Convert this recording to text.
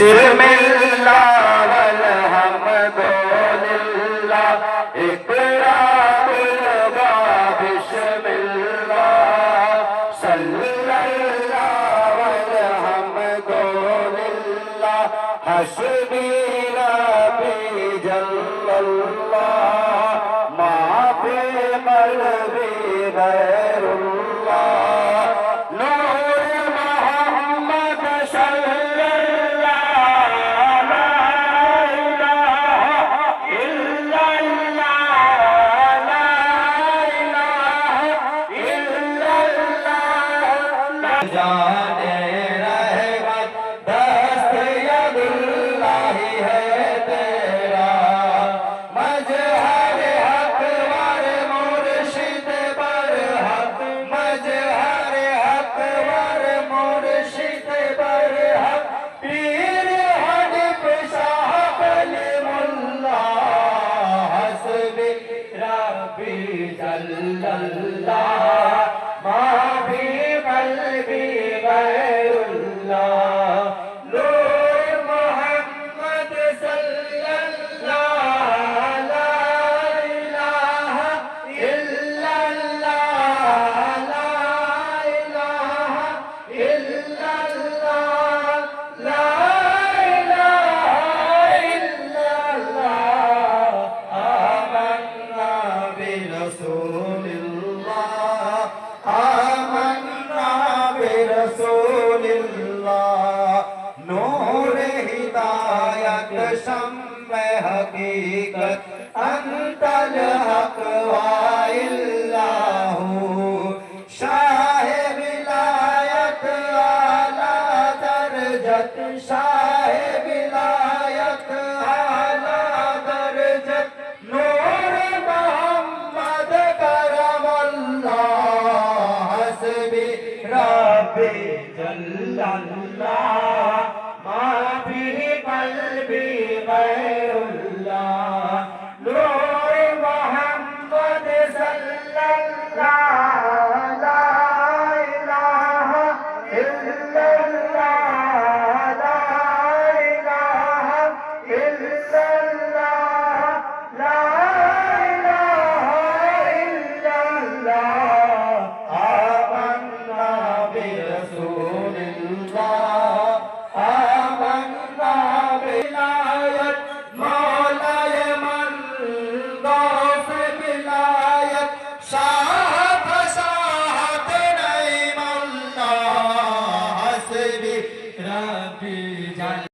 बिस्मिल्लाह वल्हम्दुलिल्लाह इक़राबुल बाब बिस्मिल्लाह सल्लल्लाहु वल्हम्दुलिल्लाह हस्बी रब्बी जल्लल्लाह मा फी क़ल्बी गैरुल्लाह जाने रहेगा दस्त यदुल्लाही है तेरा मजहर हक वर मुर्शिद बरहक मजहर हक वर मुर्शिद बरहक पीर हनीफ शाह कलीमुल्लाह हस्बी रब्बी जल्लल्लाह मा फी क़ल्बी गैरुल्लाह नूर मोहम्मद सल्लल्लाहु ला इलाहा इल्लल्लाह ला इलाहा इल्लल्लाह ला इलाहा इल्लल्लाह आमन्ना बिरसूलिल्लाह आमन्ना बिरसूलिल्लाह नूर हिदायत शम्मे हकीकत अंतल हक वाइल्लाहु शाह विलायत आला दरजत शाह विलायत